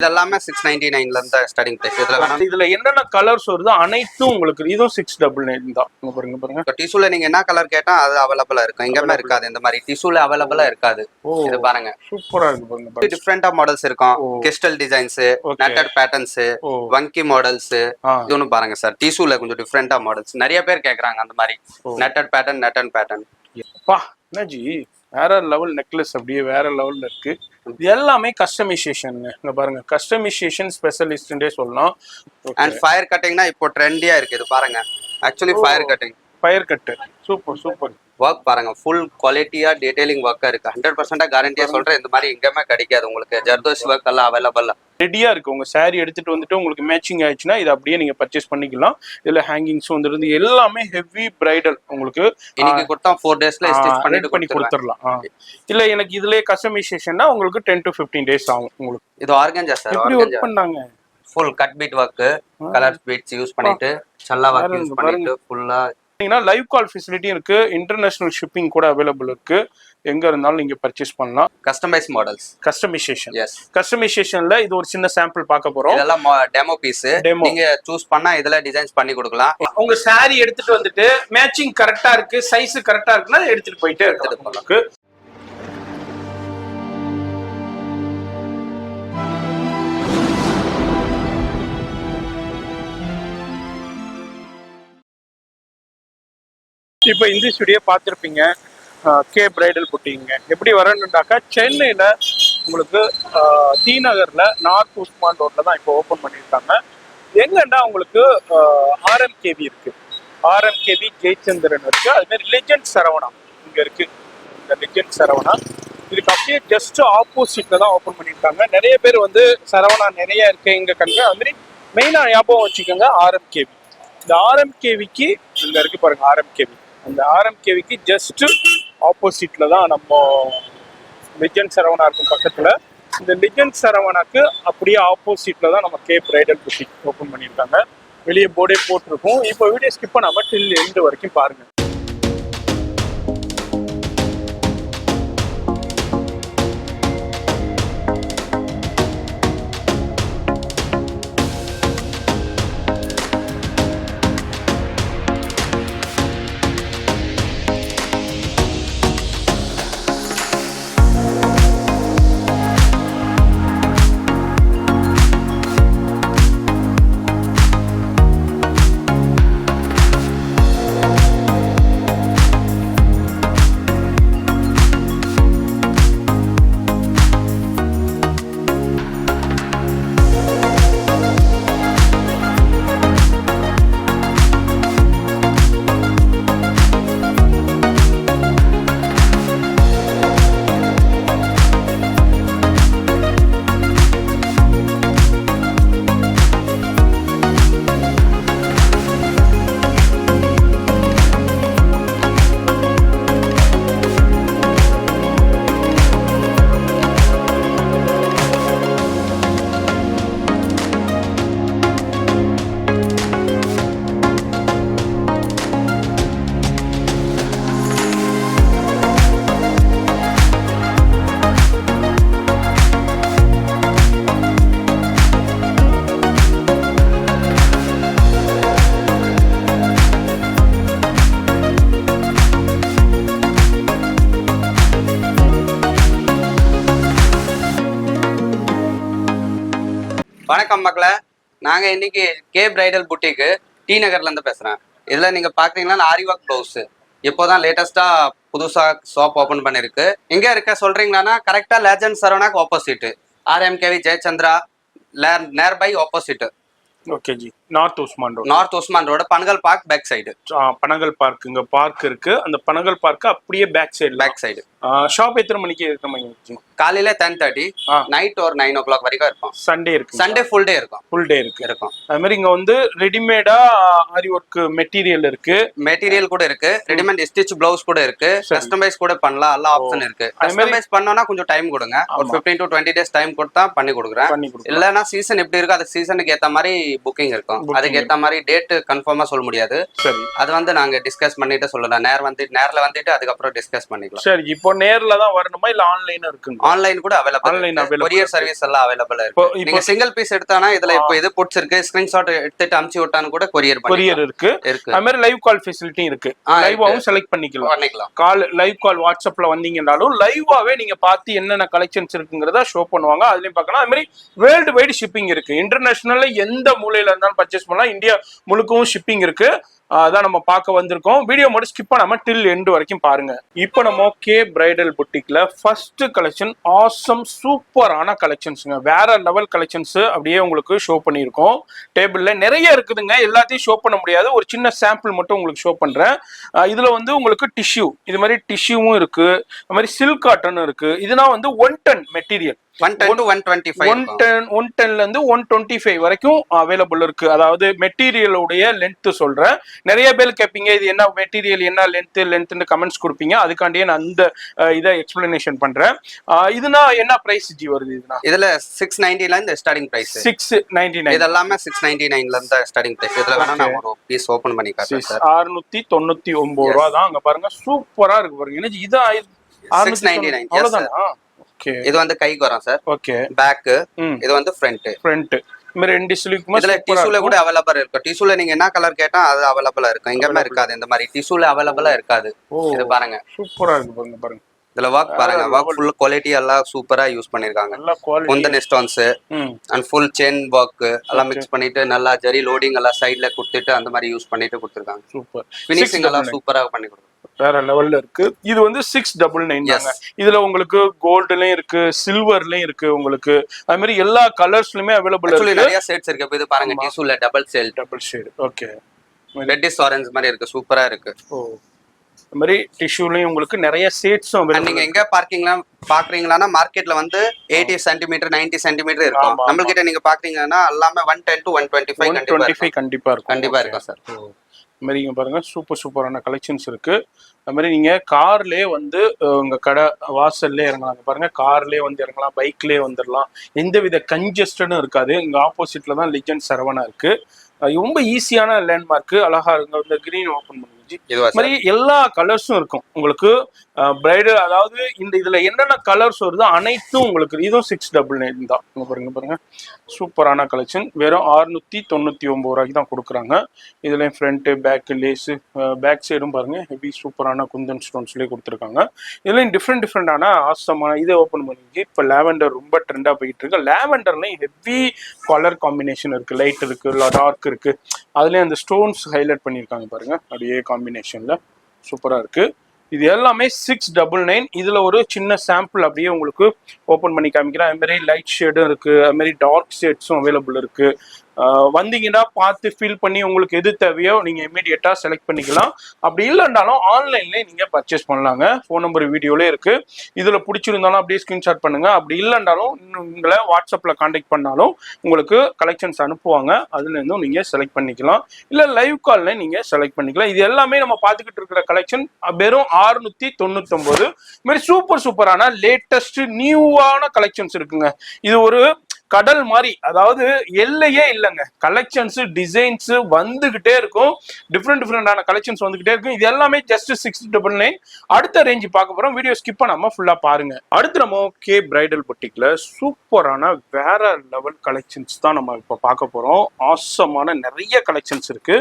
இதெல்லாமே 699 ல இருந்து ஸ்டார்டிங் பிரைஸ். இதுல என்னென்ன கலர்ஸ் வருதோ அனைத்தும் உங்களுக்கு இதுவும் 699 தான். பாருங்க இப்போ டிஷ்யூல நீங்க என்ன கலர் கேட்டா அது அவைலபிளா இருக்கும். எங்கேயுமே இருக்காது இந்த மாதிரி டிஷ்யூல அவைலபிளா இருக்காது. இது பாருங்க சூப்பரா இருக்கு பாருங்க. டிஃப்ரெண்டா மாடல்ஸ் இருக்கும். கிறிஸ்டல் டிசைன்ஸ், நட்டட் பேட்டர்ன்ஸ், வங்கி மாடல்ஸ். இது ஒன்று பாருங்க சார், டிஷ்யூல கொஞ்சம் டிஃப்ரெண்டா மாடல்ஸ் நிறைய பேர் கேக்குறாங்க அந்த மாதிரி நட்டட் பேட்டர்ன். பா என்னஜி வேற லெவல் நெக்லஸ், அப்படியே வேற லெவல்ல இருக்கு. இது எல்லாமே கஸ்டமைசேஷன். இங்க பாருங்க, கஸ்டமைசேஷன் ஸ்பெஷலிஸ்ட்ன்றே சொல்லலாம். அண்ட் ஃபயர் கட்டிங்னா இப்போ ட்ரெண்டியா இருக்கு. இது பாருங்க, actually fire cut super work பாருங்க, ஃபுல் குவாலிட்டியா டீடைலிங் ஒர்க்கா இருக்கு. 100% கேரண்டியா சொல்றேன், இந்த மாதிரி எங்கேயுமே கிடைக்காது உங்களுக்கு. ஜர்தோசி ஒர்க் எல்லாம் அவைலபிள் ரெடியா இருக்கு. உங்க சாரி எடுத்துட்டு வந்துட்டு உங்களுக்கு மேட்சிங் ஆயிடுச்சுன்னா இது அப்படியே நீங்க பர்ச்சேஸ் பண்ணிக்கலாம். இதுல ஹேங்கிங்ஸ் வந்துருந்து எல்லாமே ஹெவி பிரைடல். உங்களுக்கு இன்னைக்கு கொடுத்தா 4 டேஸ்ல ஸ்டிச் பண்ணி கொடுத்துடலாம். இல்ல எனக்கு இதுலயே கஸ்டமைசேஷன்னா உங்களுக்கு 10 to 15 டேஸ் ஆகும். உங்களுக்கு இது ஆர்கன்ஜா சார், எப்படி ஒர்க் பண்ணாங்க? Full cut bead work, colour beads use பண்ணிட்டு சல்லா ஒர்க் யூஸ் பண்ணிட்டு ஃபுல்லா லைவ் கால் ஃபெசிலிட்டி இருக்கு. இன்டர்நேஷனல் ஷிப்பிங் கூட அவைலபிள் இருக்கு. எங்க இருந்தாலும் நீங்க பர்ச்சேஸ் பண்ணலாம். Customise models, customisation. எஸ், கஸ்டமைசேஷன்ல இது ஒரு சின்ன சாம்பிள் பார்க்க போறோம். இதெல்லாம் டெமோ பீஸ். நீங்க சூஸ் பண்ணா இதெல்லாம் டிசைன்ஸ் பண்ணி கொடுக்கலாம். உங்க சாரி எடுத்துட்டு வந்துட்டு மேட்சிங் கரெக்டா இருக்கு, சைஸ் கரெக்டா இருக்குன்னா எடுத்துட்டு போயிட்டே இருக்கு. இப்போ இந்த ஸ்டுடியோ பார்த்துருப்பீங்க, கே பிரைடல் புட்டிங்க. எப்படி வரணுன்னாக்கா சென்னையில் உங்களுக்கு டி நகரில் நார்த் உஸ்மான் ரோட்டில் தான் இப்போ ஓப்பன் பண்ணியிருக்காங்க. எங்கன்னா உங்களுக்கு ஆர்எம்கேவி இருக்குது, ஆர்எம்கேவி ஜெயச்சந்திரன் இருக்குது. அதுமாதிரி லெஜண்ட் சரவணா இங்கே இருக்குது. இந்த லெஜண்ட் சரவணா இதுக்கு அப்படியே ஜஸ்ட் ஆப்போசிட்டில் தான் ஓப்பன் பண்ணியிருக்காங்க. நிறைய பேர் வந்து சரவணா நிறைய இருக்குது இங்கே கண்டு. அதுமாதிரி மெயினாக ஞாபகம் வச்சுக்கோங்க ஆர்எம்கேவி. இந்த ஆர்எம்கேவிக்கு இங்கே இருக்குது பாருங்கள், ஆர்எம்கேவி. அந்த ஆர்எம்கேவிக்கு ஜஸ்ட் ஆப்போசிட்ல தான் நம்ம லெஜண்ட் சரவணா இருக்கும் பக்கத்துல. இந்த லெஜண்ட் சரவணாக்கு அப்படியே ஆப்போசிட்ல தான் நம்ம கே பிரைடல் புட்டிக் ஓப்பன் பண்ணியிருக்காங்க. வெளியே போர்டே போட்டிருக்கோம். இப்போ வீடியோ ஸ்கிப் பண்ணாம டில் எண்டு வரைக்கும் பாருங்க. வணக்கம் மக்களே, நாங்க இன்னைக்கு கே பிரைடல் புட்டிக்கு டி நகர்ல இருந்து பேசுறேன். இதுல நீங்க பாக்குறீங்கன்னா ஆரி ஒர்க் பிளவுஸ் இப்போதான் லேட்டஸ்டா புதுசா ஷாப் ஓபன் பண்ணிருக்கு. எங்க இருக்க சொல்றீங்கன்னா கரெக்டா லெஜண்ட் சரவணாக்கு opposite, RMKV Jayachandra nearby opposite. Okay ji, north Usman road Panagal park back side. Panagal park, இங்க பார்க் இருக்கு. அந்த பனகல் பார்க் அப்படியே பேக் சைடு. ஷாப் எத்தனை மணிக்கு இருக்கு? காலையில 10:30, நைட் ஒரு 9 o'clock வரைக்கும் இருக்கும். சண்டே இருக்கு, சண்டே ஃபுல் டே இருக்கும். அது மாதிரி இங்க வந்து ரெடிமேடா ஆரி ஒர்க் மெட்டீரியல் கூட இருக்கு. ரெடிமேட் ஸ்டிச் பிளவுஸ் கூட இருக்கு. கஸ்டமைஸ் கூட பண்ணலாம், எல்லா ஆப்ஷன் இருக்கு. கஸ்டமைஸ் பண்ணோம்னா கொஞ்சம் டைம் கொடுங்க, ஒரு 15 to 20 days டைம் கொடுத்தா பண்ணி கொடுக்குறேன். இல்லைன்னா சீசன் எப்படி இருக்கு, அது சீசனுக்கு ஏத்த மாதிரி புக்கிங் இருக்கும். இருக்கும். அதுக்கு ஏத்த மாதிரி டேட் கன்ஃபார்மா சொல்ல முடியாது. சரி, அது வந்து நாங்க டிஸ்கஸ் பண்ணிட்டு சொல்லலாம். நேர்ல வந்துட்டு அதுக்கப்புறம் டிஸ்கஸ் பண்ணிக்கலாம். சரி. இப்போ நேர்ல தான் வரணுமா இல்ல ஆன்லைன் இருக்குங்க? ஆன்லைன் கூட available. Online available. Courier service எல்லாம் அவைலபிள் இப்போ இருக்கு. நீங்க சிங்கிள் பீஸ் எடுத்தானா இதுல இப்போ இது பிடிச்சிருக்கு ஸ்கிரீன்ஷாட் எடுத்துட்டு அனுப்பிச்சு விட்டான்னு கூட கொரியர் இருக்கு. அது மாதிரி லைவ் கால் ஃபெசிலிட்டி இருக்கு. லைவாவும் செலக்ட் பண்ணிக்கலாம். கால் லைவ் கால் வாட்ஸ்அப்ல வந்தீங்கன்னாலும் லைவாவே நீங்க பார்த்து என்னென்ன கலெக்ஷன்ஸ் இருக்குங்கிறத ஷோ பண்ணுவாங்க. அதுலயும் பார்க்கலாம். அது மாதிரி வேர்ல்டு வைடு ஷிப்பிங் இருக்கு. இன்டர்நேஷனல்ல எந்த மூலையில இருந்தாலும் பர்ச்சேஸ் பண்ணலாம். இந்தியா முழுக்கவும் ஷிப்பிங் இருக்கு. அதான் நம்ம பார்க்க வந்திருக்கோம். வீடியோ மட்டும் ஸ்கிப் பண்ணாம டில் எண்ட் வரைக்கும் பாருங்க. இப்போ நம்ம கே பிரைடல் புட்டிக்ல ஃபர்ஸ்ட் கலெக்ஷன் ஆசம் சூப்பரான கலெக்ஷன்ஸ்ங்க. வேற லெவல் கலெக்ஷன்ஸ் அப்படியே உங்களுக்கு ஷோ பண்ணியிருக்கோம். டேபிள்ல நிறைய இருக்குதுங்க. எல்லாத்தையும் ஷோ பண்ண முடியாது. ஒரு சின்ன சாம்பிள் மட்டும் உங்களுக்கு ஷோ பண்றேன். இதுல வந்து உங்களுக்கு டிஷ்யூ, இது மாதிரி டிஷ்யூவும் இருக்கு. அது மாதிரி சில்க் காட்டன் இருக்கு. இதுனா வந்து 1 டன் மெட்டீரியல். 110 to 125 110ல இருந்து 125 வரைக்கும் அவைலபிள் இருக்கு. அதாவது மெட்டீரியலுடைய லென்த் சொல்றேன். நிறைய பேர் கேட்பீங்க இது என்ன மெட்டீரியல், என்ன லென்த்னு கமெண்ட்ஸ் கொடுப்பீங்க. அதுக்காண்டியே நான் அந்த இதை எக்ஸ்பிளனேஷன் பண்றேன். இதுனா என்ன பிரைஸ் ஜி வருது? இதுல 690 ல இருந்து ஸ்டார்டிங் பிரைஸ். 699. இது எல்லாமே 699 ல இருந்து ஸ்டார்டிங் பிரைஸ். இதுல வேணா நான் ஒரு பீஸ் ஓபன் பண்ணி காட்டுறேன் சார். 699 ரூபாய் தான். அங்க பாருங்க சூப்பரா இருக்கு பாருங்க. என்ன இது 699. அவ்வளவுதானா? இது வந்து கைக்கு வரும் சார். ஓகே. பேக். இது வந்து ஃப்ரண்ட். இந்த ரெண்டு சிலுக்குமா இதுல டிஷ்யூல கூட அவைலபிள் இருக்கு. டிஷ்யூல நீங்க என்ன கலர் கேட்டா அது அவைலபிளா இருக்கும். எங்கமே இருக்காது. இந்த மாதிரி டிஷ்யூல அவைலபிளா இருக்காது. இது பாருங்க சூப்பரா இருக்கு பாருங்க. இதுல வர்க் பாருங்க. வர்க் ஃபுல் குவாலிட்டி எல்லாம் சூப்பரா யூஸ் பண்ணிருக்காங்க. Kundan stones and full chain work எல்லாம் மிக்ஸ் பண்ணிட்டு நல்லா ஜரி லோடிங் எல்லாம் சைடுல கொடுத்துட்டு அந்த மாதிரி யூஸ் பண்ணிட்டு கொடுத்துருக்காங்க. சூப்பர். ஃபினிஷிங் எல்லாம் சூப்பரா பண்ணி கொடுத்துருக்காங்க. வேற லெவல்ல இருக்கு. இது வந்து 699. இதுல உங்களுக்கு கோல்டுலயும் இருக்கு, சில்வர்லயும் இருக்கு. உங்களுக்கு அது மாதிரி எல்லா கலர்ஸ்லயுமே அவைலபிள் இருக்கு. நிறைய ஷேட்ஸ் இருக்கு. இது பாருங்க டிஷ்யூல double shade. Okay. Reddish orange மாதிரி இருக்கு. சூப்பரா இருக்கு. ஓ, அது மாதிரி டிஷ்யூலயும் உங்களுக்கு நிறைய ஷேட்ஸும் நீங்க எங்க பாக்குறீங்களா மார்க்கெட்ல வந்து 80 சென்டிமீட்டர் 90 சென்டிமீட்டர் இருக்கும். நம்ம கிட்ட நீங்க பாக்குறீங்கன்னா எல்லாமே 110 to 125 கண்டிப்பா இருக்கும் சார். மாதிரி இங்க பாருங்க சூப்பரான கலெக்ஷன்ஸ் இருக்கு. அது மாதிரி நீங்க கார்லயே வந்து உங்க கடை வாசல்லே இறங்கலாம். பாருங்க கார்லயே வந்து இறங்கலாம், பைக்லயே வந்துடலாம். எந்தவித கன்ஜஸ்டடும் இருக்காது. இங்க ஆப்போசிட்ல தான் லெஜண்ட் சரவணா இருக்கு. ரொம்ப ஈஸியான லேண்ட்மார்க். அழகா இருக்கு. இந்த கிரீன் ஓபன் பண்ணுங்க. மாதிரி எல்லா கலர்ஸும் இருக்கும் உங்களுக்கு. பிரைடல் அதாவது இந்த இதுல என்னென்ன கலர்ஸ் வருதோ அனைத்தும் உங்களுக்கு. இதுவும் 699 தான். பாருங்க சூப்பரான கலெக்ஷன். வெறும் 699 ரூபாய்க்கு தான் கொடுக்குறாங்க. இதுல ஃப்ரண்ட் பேக் லேஸ், பேக் சைடும் பாருங்க ஹெவி சூப்பரான குந்தன் ஸ்டோன்ஸ்லயே கொடுத்துருக்காங்க. இதுலயும் டிஃப்ரெண்டான ஆசமான இதை ஓப்பன் பண்ணிச்சு. இப்போ லேவெண்டர் ரொம்ப ட்ரெண்டா போயிட்டு இருக்கு. லேவெண்டர்லயும் ஹெவி கலர் காம்பினேஷன் இருக்கு. லைட் இருக்கு, டார்க் இருக்கு. அதுலயும் அந்த ஸ்டோன்ஸ் ஹைலைட் பண்ணியிருக்காங்க பாருங்க. அப்படியே காம்பினேஷன்ல சூப்பரா இருக்கு. இது எல்லாமே 699. இதுல ஒரு சின்ன சாம்பிள் அப்படியே உங்களுக்கு ஓபன் பண்ணி காமிக்கிறேன். அது மாதிரி லைட் ஷேடும் இருக்கு, அது மாதிரி டார்க் ஷேட்ஸும் அவைலபிள் இருக்கு. வந்தீங்கன்னா பார்த்து ஃபீல் பண்ணி உங்களுக்கு எது தேவையோ நீங்க இமீடியட்டா செலக்ட் பண்ணிக்கலாம். அப்படி இல்லைன்னாலும் ஆன்லைன்லேயே நீங்க பர்ச்சேஸ் பண்ணலாங்க. ஃபோன் நம்பர் வீடியோலே இருக்கு. இதுல பிடிச்சிருந்தாலும் அப்படியே ஸ்கிரீன்ஷாட் பண்ணுங்க. அப்படி இல்லைன்னாலும் உங்களை வாட்ஸ்அப்ல கான்டாக்ட் பண்ணாலும் உங்களுக்கு கலெக்ஷன்ஸ் அனுப்புவாங்க. அதுல இருந்தும் நீங்க செலக்ட் பண்ணிக்கலாம். இல்ல லைவ் கால்ல நீங்க செலக்ட் பண்ணிக்கலாம். இது எல்லாமே நம்ம பார்த்துக்கிட்டு இருக்கிற கலெக்ஷன் வெறும் 699. இது மாதிரி சூப்பரான லேட்டஸ்ட் நியூவான கலெக்ஷன்ஸ் இருக்குங்க. இது ஒரு கடல் மாதிரி, அதாவது எல்லையே இல்லைங்க. கலெக்ஷன்ஸ் டிசைன்ஸ் வந்துகிட்டே இருக்கும். டிஃப்ரெண்டான கலெக்ஷன்ஸ் வந்துகிட்டே இருக்கும். இது எல்லாமே ஜஸ்ட் 699. அடுத்த ரேஞ்ச் பார்க்க போறோம். வீடியோ ஸ்கிப் பண்ணாம ஃபுல்லா பாருங்க. அடுத்து நம்ம கே பிரைடல் புட்டிக்ல சூப்பரான வேற லெவல் கலெக்ஷன்ஸ் தான் நம்ம இப்ப பார்க்க போறோம். ஆசமான நிறைய கலெக்ஷன்ஸ் இருக்கு.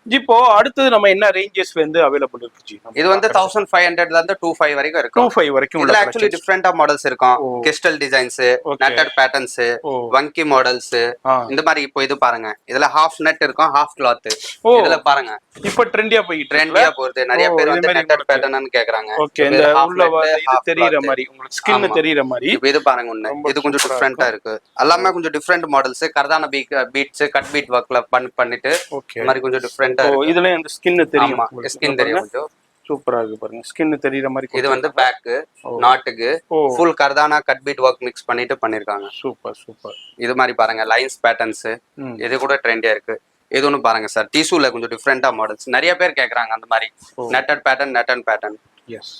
இப்போ அடுத்தது நம்ம என்ன ரேஞ்சஸ்ல இருந்து அவைலபிள் இருக்கு ஜி? இது வந்து 1500 ல இருந்து 25 வரைக்கும் இருக்கு. 25 வரைக்கும் இதுல एक्चुअली டிஃபரண்டா மாடல்ஸ் இருக்கும். கிறிஸ்டல் டிசைன்ஸ், நட்டட் பேட்டர்ன்ஸ், வங்கி மாடல்ஸ், இந்த மாதிரி. இப்போ இது பாருங்க. இதுல ஹாஃப் நெட் இருக்கும், ஹாஃப் கிளாத். இதுல பாருங்க இப்போ ட்ரெண்டியா போகுது. நிறைய பேர் வந்து நட்டட் பேட்டர்ன்னு கேக்குறாங்க. ஓகே, இந்த உள்ள இது தெரியுற மாதிரி உங்களுக்கு ஸ்கின் தெரியுற மாதிரி. இப்போ இது பாருங்க. ஒண்ணு இது கொஞ்சம் டிஃபரண்டா இருக்கு. எல்லாமே கொஞ்சம் டிஃபரண்ட் மாடல்ஸ். கர்தானா பீட்ஸ், கட் பீட் வர்க்ல பண்ணிட்டு இந்த மாதிரி கொஞ்சம் டிஃபரண்ட். இதுல இந்த ஸ்கின் தெரியும். ஸ்கின் தெரியும். சூப்பரா இருக்கு பாருங்க. ஸ்கின் தெரியுற மாதிரி. இது வந்து பேக் நாட்டுக்கு ஃபுல் கர்தானா கட் பீட் வர்க் மிக்ஸ் பண்ணிட்டு பண்ணிருக்காங்க. சூப்பர். இது மாதிரி பாருங்க லைன்ஸ் பேட்டர்ன்ஸ். இது கூட ட்ரெண்டியா இருக்கு. இது ஒன்று பாருங்க சார். டிஷ்யூல கொஞ்சம் டிஃப்ரெண்டா மாடல்ஸ் நிறைய பேர் கேக்குறாங்க. அந்த மாதிரி நட்டட் பேட்டர்ன். எஸ்.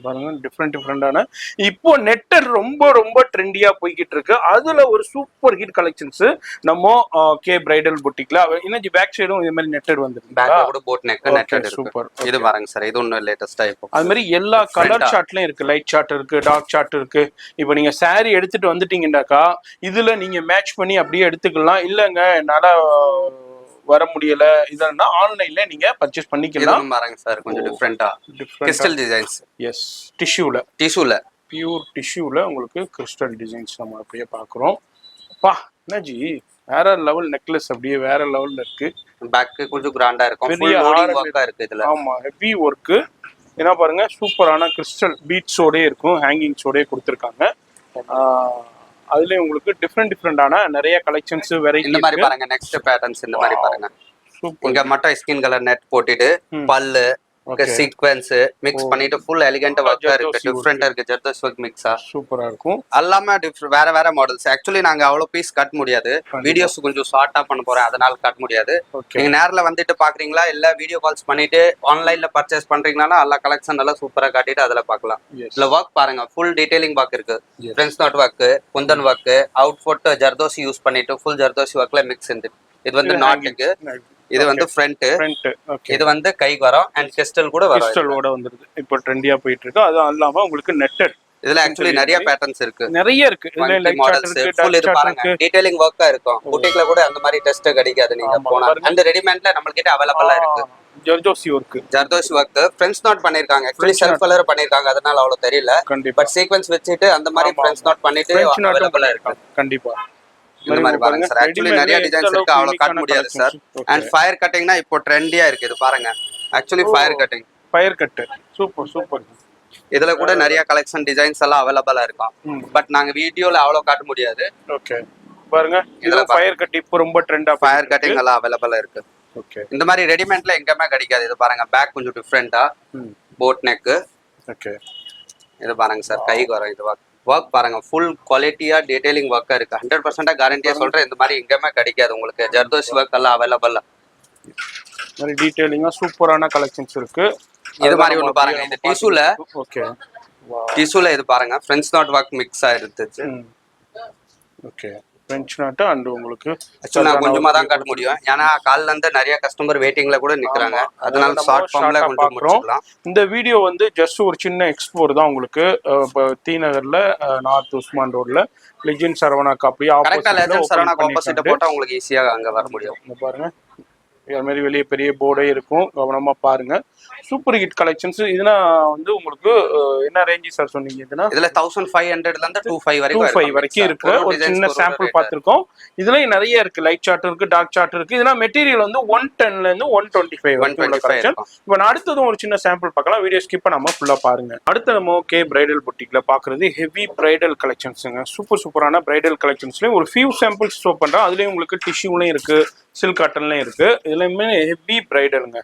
பாருங்க டிஃப்ரெண்டான இப்போ நெட்டர் ரொம்ப ரொம்ப ட்ரெண்டியா போய்கிட்டு இருக்கு. அதுல ஒரு சூப்பர் ஹிட் கலெக்ஷன்ஸ் நம்ம கே பிரைடல் புட்டிக்ல இன்னைக்கு பேக் சைடும் இதே மாதிரி நெட்டட் வந்துருக்கு. பேக்ல கூட போட் நெக் நெட்டட் இருக்கு. சூப்பர். இது பாருங்க சார், இது ஒன்னு லேட்டஸ்டா இப்போ அது மாதிரி எல்லா கலர் சார்ட்லயும் இருக்கு. லைட் சார்ட் இருக்கு, டார்க் சார்ட் இருக்கு. இப்போ நீங்க saree எடுத்துட்டு வந்துட்டீங்கன்னாக்கா இதுல நீங்க மேட்ச் பண்ணி அப்படியே எடுத்துக்கலாம். இல்லங்க என்னால வர முடியல இதனா ஆன்லைன்ல நீங்க பர்ச்சேஸ் பண்ணிக்கலாம். இதுவும் பாருங்க சார், கொஞ்சம் டிஃபரெண்டா கிறிஸ்டல் டிசைன்ஸ். எஸ், டிஷ்யூல பியூர் டிஷ்யூல உங்களுக்கு கிறிஸ்டல் டிசைன்ஸ் நம்ம அப்படியே பாக்குறோம். பா என்னஜி வேற லெவல் நெக்லஸ், அப்படியே வேற லெவல்ல இருக்கு. பேக் கொஞ்சம் கிராண்டா இருக்கும், ஃபுல் லோடிங் ஒர்க்கா இருக்கு இதுல. ஆமா, ஹெவி ஒர்க். ஏன்னா பாருங்க சூப்பரான கிறிஸ்டல் பீட்ஸோட இருக்கும், ஹேங்கிங்ஸோட கொடுத்துருக்காங்க. அதுலயும் உங்களுக்கு டிஃப்ரெண்டான நிறைய கலெக்ஷன்ஸ் வெரைட்டி இந்த மாதிரி பாருங்க. நெக்ஸ்ட் பேட்டர்ன்ஸ் இந்த மாதிரி பாருங்க. இங்க மட்டும் ஸ்கின் கலர் நெட் போட்டுட்டு பல்லு சீக்வென்ஸ் மிக்ஸ் பண்ணிட்டு ஃபுல் எலிகென்ட் ஒர்க்கா இருக்கு, டிஃபரெண்டா இருக்கு. ஜர்தோசி ஒர்க் மிக்ஸா சூப்பரா இருக்கும். எல்லாமே வேற மாடல்ஸ். ஆக்சுவலி நாங்க அவ்வளவு பீஸ் கட் முடியாது, வீடியோஸ் கொஞ்சம் ஷார்ட்டா பண்ண போறேன், அதனால கட் முடியாது. நீங்க நேர்ல வந்துட்டு பாக்குறீங்களா இல்ல வீடியோ கால்ஸ் பண்ணிட்டு ஆன்லைன்ல பர்ச்சேஸ் பண்றீங்கன்னா எல்லா கலெக்ஷன் நல்லா சூப்பரா காட்டிட்டு அதுல பாக்கலாம். இல்ல ஒர்க் பாருங்க, ஃபுல் டீடைலிங் ஒர்க் இருக்கு. Friends knot work, Kundan work, அவுட்ஃபுட் ஜர்தோசி யூஸ் பண்ணிட்டு ஃபுல் ஜர்தோசி ஒர்க்ல மிக்ஸ் இருக்கு. இது வந்து நாட்டுக்கு, இது வந்து ஃப்ரண்ட், இது வந்து கைக்கு வரும் அண்ட் கிறிஸ்டல் கூட வரும். கிறிஸ்டலோட வந்துருது இப்போ ட்ரெண்டியா போயிட்டு இருக்கு. அது இல்லாம உங்களுக்கு நெட்டட் இதுல ஆக்சுவலி நிறைய பேட்டர்ன்ஸ் இருக்கு, நிறைய இருக்கு. இதுல லைட் சார்ட் இருக்கு, ஃபுல் இது பாருங்க டீடைலிங் ஒர்க்கா இருக்கும். புட்டிக்ல கூட அந்த மாதிரி டெஸ்ட் கிடைக்காது நீங்க போனா. அந்த ரெடிமேட்ல நம்ம கிட்ட அவேலபிளா இருக்கு. ஜர்தோசி ஒர்க் ஃப்ரெண்ட்ஸ் நாட் பண்ணிருக்காங்க. ஆக்சுவலி செல்ஃப் கலர் பண்ணிருக்காங்க, அதனால அவ்வளவு தெரியல. பட் சீக்வென்ஸ் வச்சிட்டு அந்த மாதிரி ஃப்ரெண்ட்ஸ் நாட் பண்ணிட்டு அவேலபிளா இருக்கு. கண்டிப்பா இந்த மாதிரி பாருங்க சார். ஆக்சுவலி நிறைய டிசைன்ஸ் இருக்கு, அவ்வளவு கட் முடியாது சார். அண்ட் ஃபயர் கட்டிங்னா இப்போ ட்ரெண்டியா இருக்கு. இது பாருங்க, ஆக்சுவலி ஃபயர் கட் சூப்பர். இதுல கூட நிறைய கலெக்ஷன் டிசைன்ஸ் எல்லாம் அவைலபிளா இருக்கும். பட் நாங்க வீடியோல அவ்வளவு காட்ட முடியாது. ஓகே பாருங்க, இதுல ஃபயர் கட் இப்போ ரொம்ப ட்ரெண்டா, ஃபயர் கட்டிங் எல்லாம் அவைலபிளா இருக்கு. ஓகே, இந்த மாதிரி ரெடிமேட்ல எங்கேயுமே கிடைக்காது. இது பாருங்க, பேக் கொஞ்சம் டிஃபரெண்டா போட் நெக். ஓகே, இது பாருங்க சார், கைக்கு வரும். இது ஒர்க் பாருங்க, ஃபுல் குவாலிட்டியா டீடைலிங் ஒர்க்கா இருக்கு. 100% கேரண்டியா சொல்றேன், இந்த மாதிரி எங்கேயுமே கிடைக்காது உங்களுக்கு. ஜர்தோசி ஒர்க் எல்லாம் அவைலபிள். மாதிரி டீடைலிங்கா சூப்பரான கலெக்ஷன்ஸ் இருக்கு. இது மாதிரி ஒன்று பாருங்க, இந்த டிஷ்யூல. ஓகே, டிஷ்யூல இது பாருங்க, ஃப்ரெண்ட்ஸ் நாட் ஒர்க் மிக்ஸ் ஆயிருந்துச்சு. ஓகே, ஃப்ரெஞ்ச் நாட் அண்ட் உங்களுக்கு ஆக்சுவலி நான் கொஞ்சமா தான் காட்ட முடியும், ஏன்னா கால்ல இருந்து நிறைய கஸ்டமர் வெயிட்டிங்ல கூட நிக்கிறாங்க. அதனால ஷார்ட் ஃபார்ம்ல கொஞ்சம் முடிச்சுக்கலாம். இந்த வீடியோ வந்து ஜஸ்ட் ஒரு சின்ன எக்ஸ்ப்ளோர் தான் உங்களுக்கு. டி நகர்ல நார்த் உஸ்மான் ரோட்ல லெஜெண்ட் சரவணா காப்பி ஆப்போசிட் போட்டா உங்களுக்கு ஈஸியா அங்க வர முடியும். பாருங்க, இது மாதிரி வெளியே பெரிய போர்டே இருக்கும், கவனமா பாருங்க. Super hit collections. இதுனா வந்து உங்களுக்கு என்ன ரேஞ்ச் சார் சொன்னீங்க? இதுல 1500ல இருந்து 25 வரைக்கும் இருக்கு. ஒரு சின்ன சாம்பிள் பார்த்திருக்கோம். இதுலயும் நிறைய இருக்கு. லைட் சார்ட் இருக்கு, டார்க் சார்ட் இருக்கு. இதெல்லாம் மெட்டீரியல் வந்து 110ல இருந்து 125 வரைக்கும் உள்ள கலெக்ஷன். இப்போ நான் அடுத்ததும் ஒரு சின்ன சாம்பிள் பார்க்கலாம். வீடியோ ஸ்கிப் பண்ணாம ஃபுல்லா பாருங்க. அடுத்து நம்ம கே பிரைடல் புட்டிக்ல பாக்குறது ஹெவி பிரைடல் கலெக்ஷன்ஸ்ங்க. சூப்பரான பிரைடல் கலெக்ஷன்ஸ்லயும் ஒரு ஃபியூ சாம்பிள்ஸ் ஷோ பண்றேன். அதுலயும் உங்களுக்கு டிஷ்யூலயும் இருக்கு, சில்க் காட்டன்லயும் இருக்கு. இதுலயுமே ஹெவி பிரைடல்ங்க.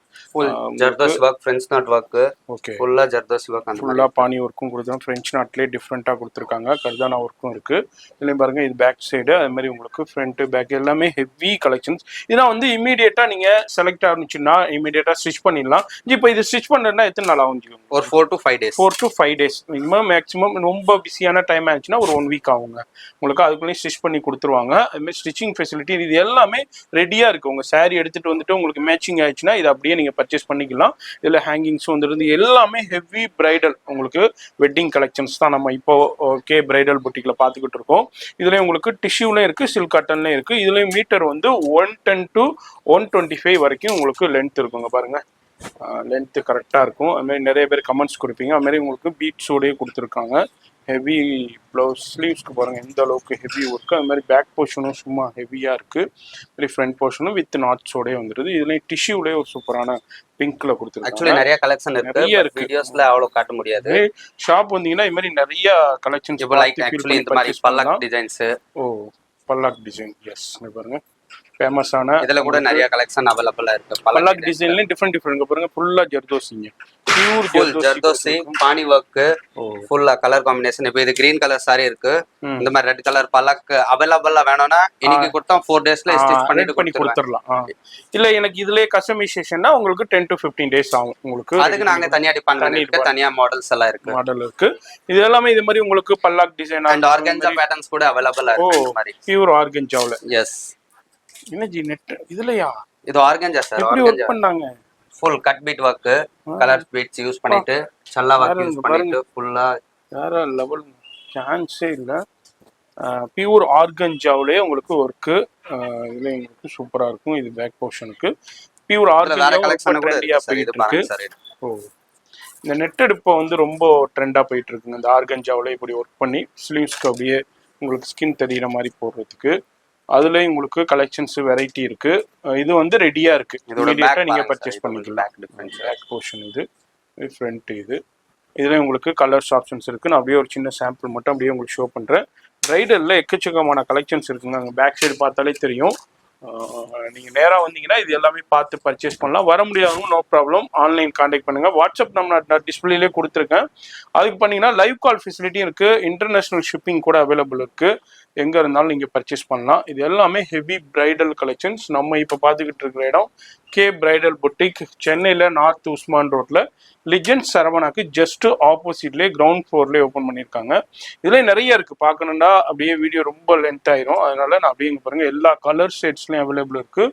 Zardozi work, French knot work. Okay, ஃபுல்லா ஜர்தோசி ஒர்க், அந்த ஃபுல்லா பானி ஒர்க்கும் கொடுத்துருக்காங்க. ஃப்ரெஞ்ச் நாட்லயே டிஃப்ரெண்டா கொடுத்துருக்காங்க. கர்தானா ஒர்க்கும் இருக்கு. இதுலயும் பாருங்க, இது பேக் சைடு. அது மாதிரி உங்களுக்கு ஃப்ரண்ட் பேக் எல்லாமே ஹெவி கலெக்ஷன்ஸ். இதெல்லாம் வந்து இமீடியட்டா நீங்க செலக்ட் ஆனிச்சுன்னா இமீடியட்டா ஸ்டிச் பண்ணிடலாம். இப்போ இது ஸ்டிச் பண்றதுன்னா எத்தனை நாள் ஆகும்? ஒரு 4 to 5 days. 4 to 5 days minimum. Maximum ரொம்ப பிஸியான டைம் ஆச்சுன்னா ஒரு 1 week ஆகுங்க உங்களுக்கு. அதுக்குள்ளேயும் ஸ்டிச் பண்ணி கொடுத்துருவாங்க. அதுமாதிரி ஸ்டிச்சிங் ஃபெசிலிட்டி இது எல்லாமே ரெடியா இருக்கு. உங்க சாரி எடுத்துட்டு வந்துட்டு உங்களுக்கு மேட்சிங் ஆயிடுச்சுன்னா இது அப்படியே நீங்க பர்ச்சேஸ் பண்ணிக்கலாம். இதுல ஹேங்கிங்ஸ் வந்துருந்து எல்லாமே ஹெவி பிரைடல் உங்களுக்கு வெட்டிங் கலெக்ஷன்ஸ் தான் நம்ம இப்போ கே பிரைடல் புட்டிக்ல பாத்துக்கிட்டு இருக்கோம். இதுல உங்களுக்கு டிஷ்யூலயும் இருக்கு, சில்க் காட்டன்லயும் இருக்கு. இதுலயும் மீட்டர் வந்து 110 to 125 வரைக்கும் உங்களுக்கு லென்த் இருக்குங்க. பாருங்க, லென்த் கரெக்டா இருக்கும். அது மாதிரி நிறைய பேர் கமெண்ட்ஸ் கொடுப்பீங்க. அது மாதிரி உங்களுக்கு பீட்ஸோடய கொடுத்துருக்காங்க. ஹெவி ப்ளவுஸ், ஸ்லீவ்ஸ்க்கு பாருங்க எந்த அளவுக்கு ஹெவி ஒர்க்கு. அது மாதிரி பேக் போர்ஷனும் சும்மா ஹெவியா இருக்கு. ஃப்ரண்ட் போர்ஷனும் வித் நாட்ஸோடய வந்துருது. இதுலயும் டிஷ்யூலயே ஒரு சூப்பரான பிங்க்ல கொடுத்துருக்காங்க. ஆக்சுவலி நிறைய கலெக்ஷன் இருக்கு, வீடியோஸ்ல அவ்வளவு காட்ட முடியாது. ஷாப் வந்தீங்கன்னா இது மாதிரி நிறைய கலெக்ஷன்ஸ் லைக் ஆக்சுவலி இந்த மாதிரி பல்லாக் டிசைன்ஸ். ஓ, பல்லாக் டிசைன். எஸ், பாருங்க ஃபேமஸான இதுல கூட நிறைய கலெக்ஷன் அவைலபிளா இருக்கு. பல்லாக் டிசைன்லயும் டிஃப்ரெண்ட் பாருங்க. ஃபுல்லா ஜர்தோசிங்க, பியூர் ஜர்தோசி பாணி ஒர்க், ஃபுல்லா கலர் காம்பினேஷன். இப்போ இது கிரீன் கலர் சாரி இருக்கு, இந்த மாதிரி ரெட் கலர் பல்லாக் அவைலபிளா வேணும்னா இன்னைக்கு கொடுத்தா 4 daysல ஸ்டிச் பண்ணி கொடுத்துடலாம். இல்ல எனக்கு இதுலயே கஸ்டமைசேஷன்னா உங்களுக்கு 10 to 15 days ஆகும் உங்களுக்கு. அதுக்கு நாங்க தனியா டிபார்ட்மெண்ட் பண்ணிருக்கு, தனியா மாடல்ஸ் எல்லாம் இருக்கு. மாடல் இருக்கு. இது எல்லாமே இது மாதிரி உங்களுக்கு பல்லாக் டிசைன் அண்ட் ஆர்கன்ஜா பேட்டர்ன்ஸ் கூட அவைலபிளா இருக்கு. இந்த மாதிரி பியூர் ஆர்கன்ஜாவுல. எஸ். எனர்ஜி நெட் இதுலயா? இது ஆர்கன்ஜா சார். எப்படி வர்க் பண்ணாங்க? Full cut bead work, colour beads use பண்ணிட்டு சல்லா வர்க் யூஸ் பண்ணிட்டு ஃபுல்லா வேற லெவல். சான்ஸே இல்ல. பியூர் ஆர்கன்ஜாவுலயே உங்களுக்கு ஒர்க். இதுல உங்களுக்கு சூப்பரா இருக்கும். இது பேக் போர்ஷனுக்கு பியூர் ஆர்கன்ஜா கலெக்ஷன் கூட இருக்கு. ஓ, இந்த நெட் இப்போ வந்து ரொம்ப ட்ரெண்டா போயிட்டு இருக்குங்க. இந்த ஆர்கன்ஜாவுல இப்படி ஒர்க் பண்ணி ஸ்லீவ்ஸ்க்கு அப்படியே உங்களுக்கு ஸ்கின் தெரியுற மாதிரி போடுறதுக்கு அதுலயும் உங்களுக்கு கலெக்ஷன்ஸ் வெரைட்டி இருக்கு. இது வந்து ரெடியா இருக்கு, இமிடியேட்டா நீங்க பர்ச்சேஸ் பண்ணிக்கலாம். பேக் போர்ஷன் இது, ஃப்ரண்ட் இது. இதுல உங்களுக்கு கலர்ஸ் ஆப்ஷன்ஸ் இருக்கு. நான் அப்படியே ஒரு சின்ன சாம்பிள் மட்டும் அப்படியே உங்களுக்கு ஷோ பண்றேன். பிரைடல்ல எக்கச்சக்கமான கலெக்ஷன்ஸ் இருக்குங்க. அங்கே பேக் சைடு பார்த்தாலே தெரியும். நீங்க நேரா வந்தீங்கன்னா இது எல்லாமே பார்த்து பர்ச்சேஸ் பண்ணலாம். வர முடியாதவங்க நோ ப்ராப்ளம், ஆன்லைன் கான்டாக்ட் பண்ணுங்க. வாட்ஸ்அப் நம்ம டிஸ்பிளேலே கொடுத்துருக்கேன். அதுக்கு பண்ணீங்கன்னா லைவ் கால் ஃபெசிலிட்டியும் இருக்கு, இன்டர்நேஷனல் ஷிப்பிங் கூட அவைலபிள் இருக்கு. எங்க இருந்தாலும் நீங்க பர்ச்சேஸ் பண்ணலாம். இது எல்லாமே ஹெவி பிரைடல் கலெக்ஷன்ஸ். நம்ம இப்ப பாத்துக்கிட்டு இருக்கிற இடம் கே பிரைடல் புட்டிக், சென்னையில நார்த் உஸ்மான் ரோட்ல லிஜெண்ட் சரவணாக்கு ஜஸ்ட் ஆப்போசிட்லேயே கிரவுண்ட் ஃப்ளோர்லேயே ஓப்பன் பண்ணியிருக்காங்க. இதுல நிறைய இருக்கு பார்க்கணும்னா, அப்படியே வீடியோ ரொம்ப லென்த் ஆயிரும். அதனால நான் அப்படியே பாருங்க எல்லா கலர் ஷேட்ஸ்லயும் அவைலபிள் இருக்கு.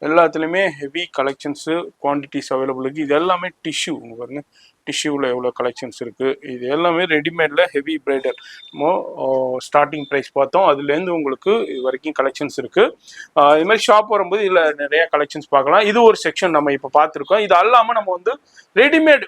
எல்லாத்துலேயுமே ஹெவி கலெக்ஷன்ஸு குவான்டிட்டிஸ் அவைலபிள் இருக்குது. இது எல்லாமே டிஷ்யூ. பாருங்க டிஷ்யூவில் எவ்வளோ கலெக்ஷன்ஸ் இருக்குது. இது எல்லாமே ரெடிமேடில் ஹெவி பிரைடல். நம்ம ஸ்டார்டிங் ப்ரைஸ் பார்த்தோம், அதுலேருந்து உங்களுக்கு இது வரைக்கும் கலெக்ஷன்ஸ் இருக்குது. இது மாதிரி ஷாப் வரும்போது இதில் நிறைய கலெக்ஷன்ஸ் பார்க்கலாம். இது ஒரு செக்ஷன் நம்ம இப்போ பார்த்துருக்கோம். இது அல்லாமல் நம்ம வந்து ரெடிமேட்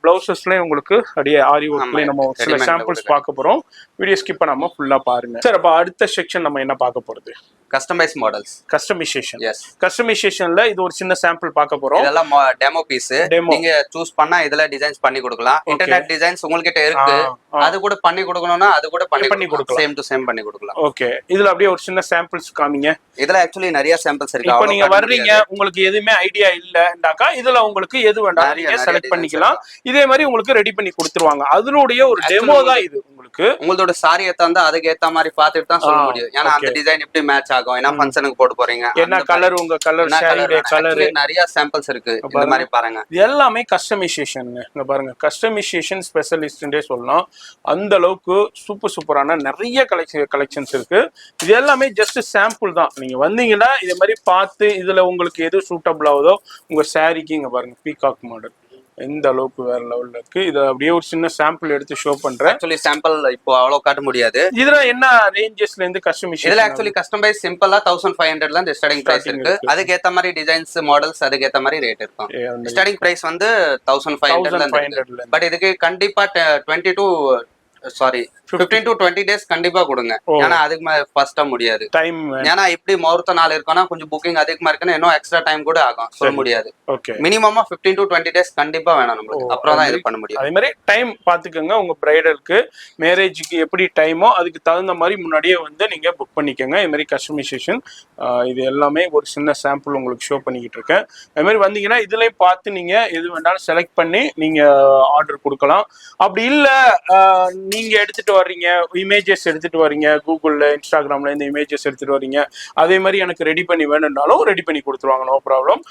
ப்ளவுசஸ்லேயும் உங்களுக்கு அப்படியே ஆரி ஒர்க்லேயும் நம்ம சில சாம்பிள்ஸ் பார்க்க போகிறோம். வீடியோ ஸ்கிப் பண்ணாமல் ஃபுல்லாக பாருங்கள் சார். அப்போ அடுத்த செக்ஷன் நம்ம என்ன பார்க்க போகிறது? Customise models, customisation. எஸ், கஸ்டமைசேஷன்ல இது ஒரு சின்ன சாம்பிள் பார்க்க போறோம். இதெல்லாம் டெமோ பீஸ். நீங்க சூஸ் பண்ணா இதுல டிசைன்ஸ் பண்ணி கொடுக்கலாம். இன்டர்நெட் டிசைன்ஸ் உங்ககிட்ட இருக்கு, அது கூட பண்ணி கொடுக்கணும்னா அது கூட பண்ணி கொடுக்கலாம். சேம் டு சேம் பண்ணி கொடுக்கலாம். ஓகே, இதுல அப்படியே ஒரு சின்ன சாம்பிள்ஸ் காமிங்க. இதுல ஆக்சுவலி நிறைய சாம்பிள்ஸ் இருக்கு. இப்போ நீங்க வர்றீங்க, உங்களுக்கு எதுவுமே ஐடியா இல்லண்டாக்கா இதுல உங்களுக்கு எது வேண்டாம் நீங்க செலக்ட் பண்ணிக்கலாம். இதே மாதிரி உங்களுக்கு ரெடி பண்ணி கொடுத்துருவாங்க. அதனுடைய ஒரு டெமோ தான் இது. உங்களுக்கு உங்களோட சாரி ஏத்தாந்தா அதுக்கு ஏத்த மாதிரி பார்த்துட்டு தான் சொல்ல முடியும். ஏன்னா அந்த டிசைன் எப்படி மேட்ச் ஆகும், என்ன ஃபங்க்ஷனுக்கு போட்டு போறீங்க, என்ன கலர், உங்க கலர் சாரியோட கலர், நிறைய சாம்பிள்ஸ் இருக்கு. இந்த மாதிரி பாருங்க, இது எல்லாமே கஸ்டமைசேஷன்ங்க. இங்க பாருங்க, கஸ்டமைசேஷன் ஸ்பெஷலிஸ்ட்னே சொல்லலாம். அந்த அளவுக்கு சூப்பரான நிறைய கலெக்ஷன்ஸ் இருக்கு. இது எல்லாமே ஜஸ்ட் சாம்பிள் தான். நீங்க வந்தீங்கன்னா இதே மாதிரி பார்த்து இதுல உங்களுக்கு எது சூட்டபிள் ஆகுதோ உங்க சாரிக்கு. இங்க பாருங்க பீகாக் மாடல் எந்த அளவுக்கு வேற லெவல்ல இருக்கு. இதை அப்படியே ஒரு சின்ன சாம்பிள் எடுத்து ஷோ பண்றேன். ஆக்சுவலி சாம்பிள் இப்போ அவ்வளவு காட்ட முடியாது. இதுல என்ன ரேஞ்சஸ்ல இருந்து கஸ்டமைசேஷன்? இதுல ஆக்சுவலி கஸ்டமைஸ் சிம்பிளா 1500 ல இருந்து ஸ்டார்டிங் பிரைஸ் இருக்கு. அதுக்கு ஏத்த மாதிரி டிசைன்ஸ் மாடல்ஸ் அதுக்கு ஏத்த மாதிரி ரேட் இருக்கும். ஸ்டார்டிங் பிரைஸ் வந்து 1500 ல இருந்து. பட் இதுக்கு கண்டிப்பா 15 to 20 days கண்டிப்பா கொடுங்க. ஏன்னா அதுக்கு ஃபர்ஸ்டா முடியாது டைம். ஏன்னா இப்படி முகூர்த்த நாள் இருக்குன்னா கொஞ்சம் புக்கிங் அதிகமா இருக்குன்னா இன்னும் எக்ஸ்ட்ரா டைம் கூட ஆகும், சொல்ல முடியாது. மினிமமா 15 to 20 days கண்டிப்பா வேணும் நம்மளுக்கு, அப்புறம் தான் இது பண்ண முடியும். அதே மாதிரி டைம் பாத்துக்கோங்க. உங்க பிரைடலுக்கு மேரேஜுக்கு எப்படி டைமோ அதுக்கு தகுந்த மாதிரி முன்னாடியே வந்து நீங்க புக் பண்ணிக்கோங்க. இது மாதிரி கஸ்டமைசேஷன் இது எல்லாமே ஒரு சின்ன சாம்பிள் உங்களுக்கு ஷோ பண்ணிக்கிட்டு இருக்கேன். அது மாதிரி வந்தீங்கன்னா இதுலயும் பார்த்து நீங்க எது வேணாலும் செலக்ட் பண்ணி நீங்க ஆர்டர் கொடுக்கலாம். அப்படி இல்ல நீங்க எடுத்துட்டு வர்றீங்க, இமேஜஸ் எடுத்துட்டு வர்றீங்க, கூகுள்ல இன்ஸ்டாகிராம்ல இந்த இமேஜஸ் எடுத்துட்டு வர்றீங்க, அதே மாதிரி எனக்கு ரெடி பண்ணி வேணும்னாலும் ரெடி பண்ணி கொடுத்துருவாங்க, நோ ப்ராப்ளம்.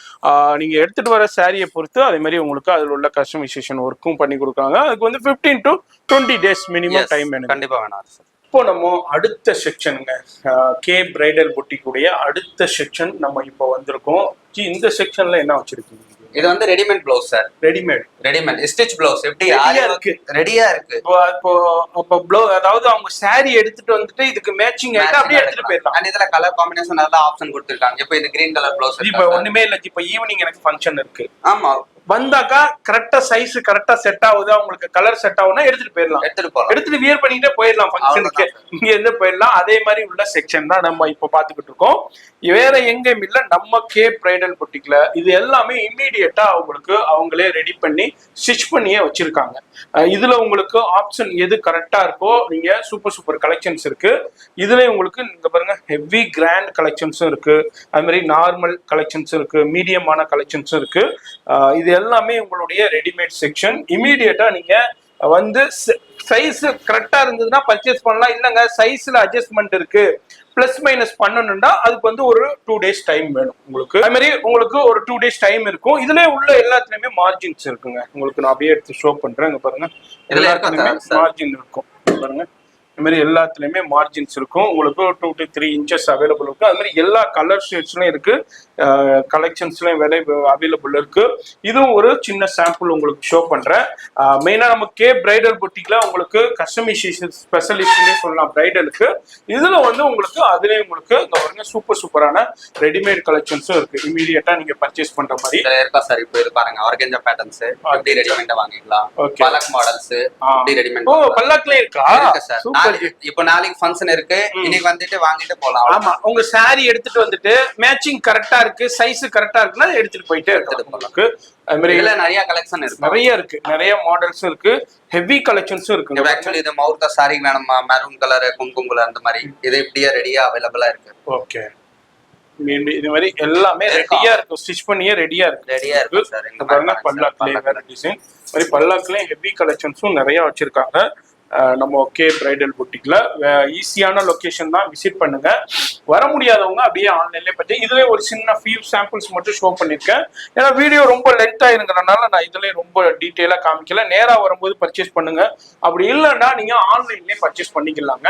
நீங்க எடுத்துட்டு வர சாரியை பொறுத்து அதே மாதிரி உங்களுக்கு அதில் உள்ள கஸ்டமைசேஷன் ஒர்க்கும் பண்ணி கொடுக்குறாங்க. அதுக்கு வந்து 15 to 20 days மினிமம் டைம் வேணும். கண்டிப்பா வேணும். இப்போ நம்ம அடுத்த செக்ஷனுங்க, கே பிரைடல் புட்டிக்குடைய அடுத்த செக்ஷன் நம்ம இப்போ வந்திருக்கோம். இந்த செக்ஷன்ல என்ன வச்சிருக்கீங்க? இது வந்து readymade blouse sir. Readymade stitch blouse எப்படி ரெடியா இருக்கு. இப்போ ப்ளவுஸ் அதாவது அவங்க சாரி எடுத்துட்டு வந்துட்டு இதுக்கு மேட்சிங் ஆயிட்டு அப்படியே எடுத்துட்டு போயிடலாம். அண்ட் இதுல கலர் காம்பினேஷன் நல்லா ஆப்ஷன் கொடுத்திருக்காங்க. இப்போ இது கிரீன் கலர் பிளவுஸ். இப்போ ஒண்ணுமே இல்ல, இப்போ ஈவினிங் எனக்கு ஃபங்க்ஷன் இருக்கு. ஆமா, வந்தாக்கா கரெக்டா சைஸ் கரெக்டா செட் ஆகுதா, உங்களுக்கு கலர் செட் ஆகுதுன்னா எடுத்துட்டு போயிடலாம். எடுத்துட்டு போகலாம். எடுத்துட்டு வியர் பண்ணிட்டே போயிடலாம் ஃபங்க்ஷனுக்கு. இங்க இருந்து போயிடலாம். அதே மாதிரி உள்ள செக்ஷன் தான் நம்ம இப்ப பாத்துக்கிட்டு இருக்கோம். வேற எங்கேயும் இல்ல, நம்ம கே பிரைடல் புட்டிக்ல இது எல்லாமே இம்மீடியட்டா அவங்களுக்கு அவங்களே ரெடி பண்ணி ஸ்டிச் பண்ணியே வச்சிருக்காங்க. இதுல உங்களுக்கு ஆப்ஷன் எது கரெக்டா இருக்கோ, நீங்க சூப்பர் கலெக்ஷன்ஸ் இருக்கு. இதுல உங்களுக்கு இங்க பாருங்க ஹெவி கிராண்ட் கலெக்ஷன்ஸும் இருக்கு, அது மாதிரி நார்மல் கலெக்ஷன்ஸ் இருக்கு, மீடியமான கலெக்ஷன்ஸும் இருக்கு. இது எல்லாமே உங்களுடைய ரெடிமேட் செக்ஷன். இமீடியட்டா நீங்க வந்து சைஸ் கரெக்டா இருந்ததுன்னா பர்ச்சேஸ் பண்ணலாம். இல்லைங்க சைஸ்ல அட்ஜஸ்ட்மெண்ட் இருக்கு, பிளஸ் மைனஸ் பண்ணணும்னா அதுக்கு வந்து ஒரு 2 days டைம் வேணும் உங்களுக்கு. அது மாதிரி உங்களுக்கு ஒரு 2 days டைம் இருக்கும். இதுல உள்ள எல்லாத்துலயுமே மார்ஜின்ஸ் இருக்குங்க. உங்களுக்கு நான் அப்படியே எடுத்து ஷோ பண்றேன். இங்க பாருங்க, எல்லாத்துலயுமே மார்ஜின் இருக்கும். பாருங்க, இந்த மாதிரி எல்லாத்துலயுமே மார்ஜின்ஸ் இருக்கும். உங்களுக்கு 2 to 3 inches அவைலபிள் இருக்கு. அது மாதிரி எல்லா கலர் ஷேட்ஸ்லயும் இருக்கு, கலெக்ஷன்ஸ்லயும் விலை அவைலபிள் இருக்கு. இதுவும் ஒரு சின்ன சாம்பிள் உங்களுக்கு ஷோ பண்றேன். மெயினா நம்ம கே பிரைடல் புட்டிக்ல உங்களுக்கு கஸ்டமைசேஷன் ஸ்பெஷலிஸ்ட்னே சொல்லலாம் பிரைடலுக்கு. இதுல வந்து உங்களுக்கு அதுலயே உங்களுக்கு இந்த பாருங்க சூப்பரான ரெடிமேட் கலெக்ஷன்ஸும் இருக்கு. இமீடியட்டா நீங்க பர்ச்சேஸ் பண்ற மாதிரி இருக்கா சார். இப்போ இது பாருங்க, ஆர்கன்ஜா பேட்டர்ன்ஸ் எப்படி ரெடிமேடா வாங்கிக்கலாம். பல்லக் மாடல்ஸ் எப்படி ரெடிமேட். ஓ, பல்லக்ல இருக்கா சார். இப்போ நாளைக்கு ஃபங்க்ஷன் இருக்கு, இன்னைக்கு வந்துட்டு வாங்கிட்டு போலாம். ஆமா, உங்க சாரி எடுத்துட்டு வந்துட்டு மேட்சிங் கரெக்டா இருக்கு, சைஸ் கரெக்டா இருக்குன்னா எடுத்துட்டு போயிட்டே இருக்கு. அது மாதிரி நிறைய கலெக்ஷன் இருக்கு, நிறைய மாடல்ஸ் இருக்கு, ஹெவி கலெக்ஷன்ஸும் இருக்கு. ஆக்சுவலி இது மவுர்த்தா சாரி வேணுமா, மெரூன் கலர், குங்குமம் கலர், அந்த மாதிரி இது இப்படியே ரெடியா அவைலபிளா இருக்கு. ஓகே, இது மாதிரி எல்லாமே ரெடியா இருக்கு, ஸ்டிச் பண்ணியே ரெடியா இருக்கு சார். இந்த பாருங்க பல்லாக்லயே வேற டிசைன், மாதிரி பல்லாக்லயே ஹெவி கலெக்ஷன்ஸும் நிறைய வச்சிருக்காங்க. நம்ம கே பிரைடல் புட்டிக்ல ஈஸியான லொகேஷன் தான், விசிட் பண்ணுங்க. வர முடியாதவங்க அப்படியே ஆன்லைன்ல பற்றி இதுல ஒரு சின்ன ஃபியூ சாம்பிள்ஸ் மட்டும் ஷோ பண்ணிருக்கேன். ஏன்னா வீடியோ ரொம்ப லென்த் ஆயிருங்கிறனால நான் இதுல ரொம்ப டீட்டெயிலா காமிக்கல. நேரா வரும்போது பர்ச்சேஸ் பண்ணுங்க. அப்படி இல்லைன்னா நீங்க ஆன்லைன்லயே பர்ச்சேஸ் பண்ணிக்கலாங்க.